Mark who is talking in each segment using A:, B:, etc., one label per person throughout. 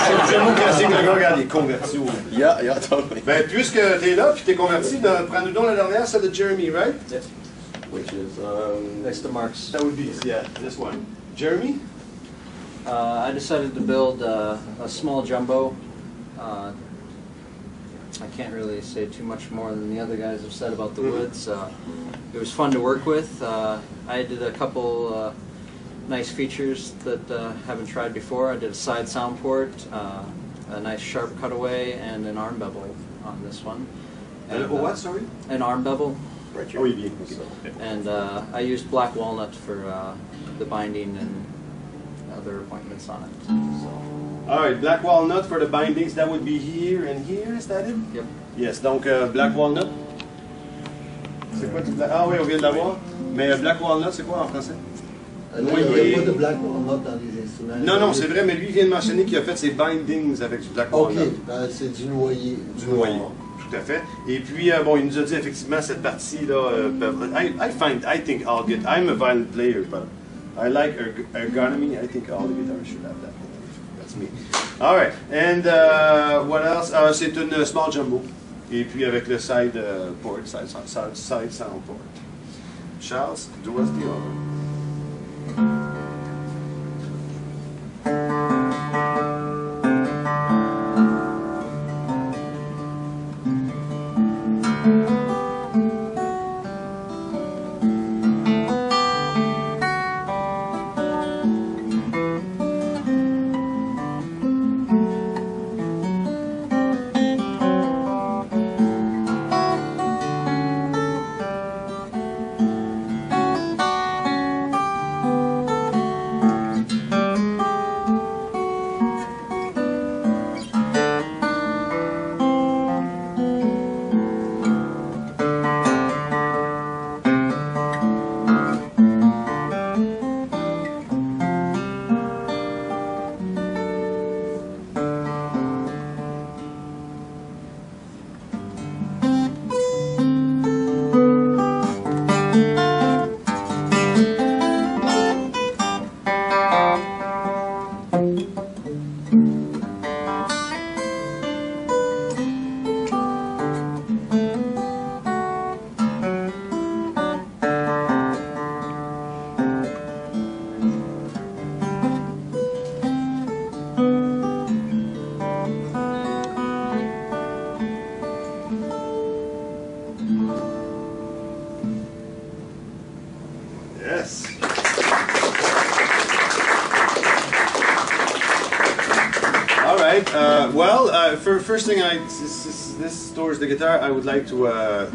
A: C'est un mot classique, le gars, regarde, il est converti au...
B: Yeah, totally.
A: Ben, puisque t'es là, puis t'es converti, prends-nous donc la dernière, celle de Jeremy, right?
B: Yes. Which is,
C: next to Mark's.
A: That would be, yeah, this one. Jeremy?
C: I decided to build a small jumbo. I can't really say too much more than the other guys have said about the woods. It was fun to work with. I did a couple nice features that haven't tried before. I did a side sound port, a nice sharp cutaway, and an arm bevel on this one. And,
A: what, sorry?
C: An arm bevel.
A: Right here. Oh, bien.
C: And I used black walnut for the binding and other appointments on it. So.
A: All right, black walnut for the bindings, that would be here and here, is that it?
C: Yep.
A: Yes, donc black walnut. C'est quoi du black? Ah oui, on vient de l'avoir. Mais black walnut, c'est quoi en français?
D: Il n'y a pas de black walnut dans les instruments.
A: Non, non, c'est vrai, mais lui vient de mentionner qu'il a fait ses bindings avec du black walnut.
D: Ok, ben, c'est du noyer.
A: Du noyer, tout à fait. Et puis, bon, il nous a dit effectivement cette partie-là. I think all guitar. I'm a violin player, but I like ergonomy. I think all the guitars should have that. That's me. All right, and what else? C'est une small jumbo. Et puis avec le side port, side sound port. Charles, do us the honor. Yes. All right. First thing, this towards the guitar, I would like to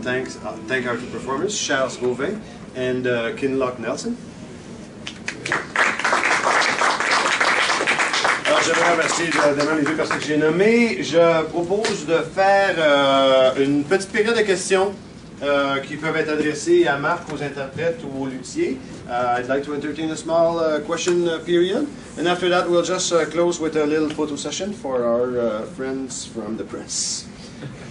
A: thank our two performers, Charles Gauvin and Kinlock Nelson. Alors, j'aimerais remercier évidemment les deux personnes que j'ai nommées. Je propose de faire une petite période de questions qui peuvent être adressées à Marc, aux interprètes ou aux luthiers. I'd like to entertain a small question period, and after that we'll just close with a little photo session for our friends from the press.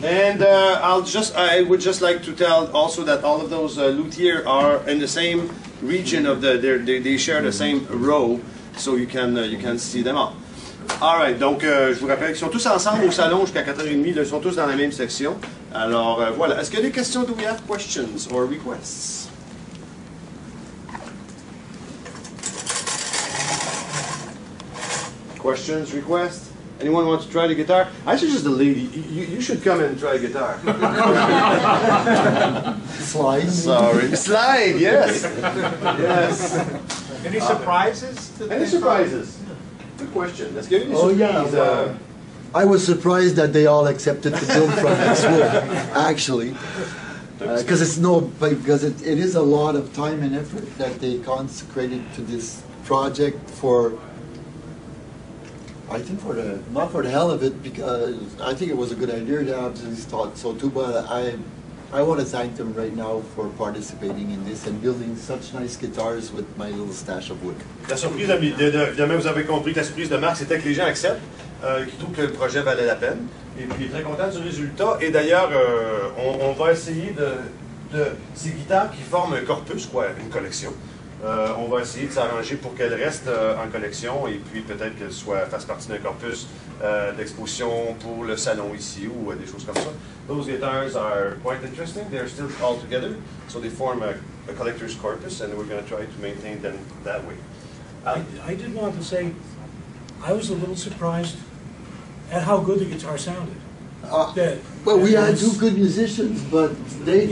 A: And I would just like to tell also that all of those luthiers are in the same region of they share the same row, so you can see them all. Alright, donc je vous rappelle qu'ils sont tous ensemble au salon jusqu'à 4h30, ils sont tous dans la même section. Alors voilà, est-ce qu'il y a des questions? Do we have questions or requests? Questions, requests? Anyone want to try the guitar? I suggest the lady, you should come and try guitar.
D: Slide.
A: Sorry. Slide, yes. Yes.
E: Any surprises?
A: Any surprises? Good question. Let's give you a surprise.
D: Yeah, I was surprised that they all accepted to build from this wood, actually. Because it is a lot of time and effort that they consecrated to this project for, I think not for the hell of it, because I think it was a good idea to have this thought so too, but I want to thank them right now for participating in this and building such nice guitars with my little stash of wood.
A: La surprise, évidemment, vous avez compris que la surprise de Marc, c'était que les gens acceptent, qu'ils trouvent que le projet valait la peine. Et puis, il est très content du résultat. Et d'ailleurs, on va essayer de ces guitares qui forment un corpus, quoi, une collection. On va essayer de s'arranger pour qu'elle reste en collection et puis peut-être qu'elle fasse partie d'un corpus d'exposition pour le salon ici ou des choses comme ça. Those guitars are quite interesting. They're still all together, so they form a collector's corpus, and we're going to try to maintain them that way.
E: I did want to say, I was a little surprised at how good the guitar sounded.
D: Well, we had two good musicians, but they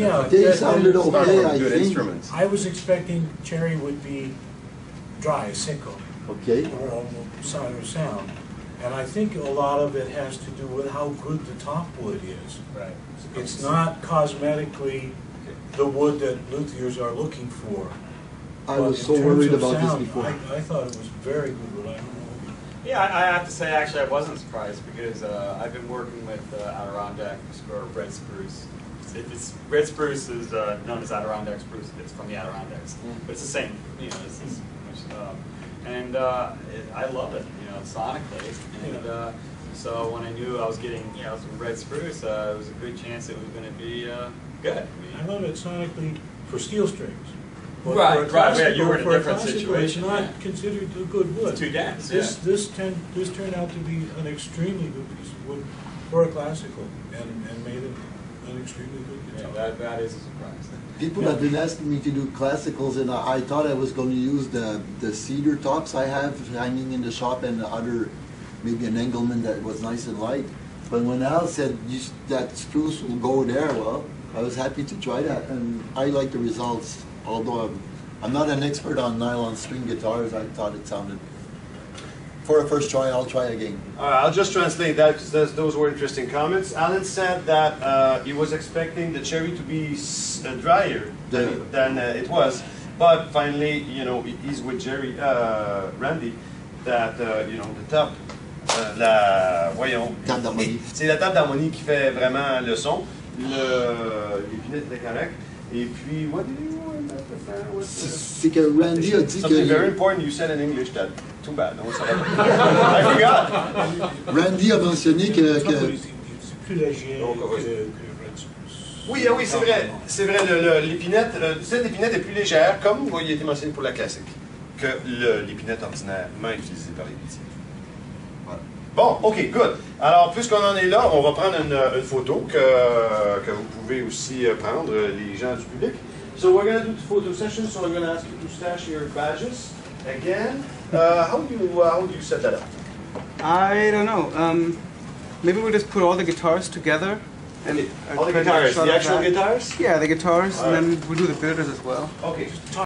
D: sounded okay, I
B: Good
D: think.
B: instruments.
E: I was expecting Cherry would be dry, seco,
D: Okay.
E: or sound. And I think a lot of it has to do with how good the top wood is.
F: Right.
E: It's not cosmetically the wood that luthiers are looking for.
D: I
E: But
D: was
E: in
D: so
E: terms
D: worried
E: of
D: about this
E: sound,
D: before.
E: I thought it was very good wood. I don't know.
F: Yeah, I have to say, actually, I wasn't surprised because I've been working with Adirondack or red spruce. Red spruce is known as Adirondack spruce. It's from the Adirondacks, but it's the same. You know, and I love it. You know, sonically, and so when I knew I was getting some red spruce, it was a good chance it was going to be good.
E: I love it sonically for steel strings. But
F: Right,
E: for a
F: right,
E: classical-
F: yeah, you were in a
E: for
F: different
E: classical,
F: situation,
E: It's not
F: yeah.
E: considered a good wood.
F: It's too dense,
E: This turned out to be an extremely good piece of wood for a classical, and made it an extremely good
F: Yeah,
E: guitar.
F: that is a surprise.
D: People have been asking me to do classicals, and I thought I was going to use the cedar tops I have hanging in the shop and maybe an Engelmann that was nice and light. But when Al said that spruce will go there, well, I was happy to try that, and I like the results. Although I'm not an expert on nylon string guitars, I thought it sounded. For a first try, I'll try again.
A: I'll just translate that because those were interesting comments. Alan said that he was expecting the cherry to be drier than it was, but finally, he's with Randy, that the top,
D: Table d'harmonie.
A: c'est la table d'harmonie qui fait vraiment le son. L'épinette était correct. Et puis, what did you want to say?
D: C'est que Randy a dit
A: Something very
D: que
A: important you said in English that too bad. No, I forgot.
D: Randy a mentionné que
E: C'est plus léger que Red Spruce.
A: Oui, oui, c'est vrai. C'est vrai, l'épinette, cette épinette est plus légère, comme il a été mentionné pour la classique, que l'épinette ordinairement utilisée par les luthiers. Voilà. Bon, ok, good. Alors, puisqu'on en est là, on va prendre une photo que vous pouvez aussi prendre, les gens du public. So we're going to do the photo session, so I'm going to ask you to stash your badges again. How do you set that up?
G: I don't know. Maybe we'll just put all the guitars together. And
A: All the
G: create a
A: guitars,
G: shot
A: the
G: of
A: actual
G: that.
A: guitars?
G: Yeah, the guitars,
A: All
G: and then we'll do the builders as well.
A: Okay.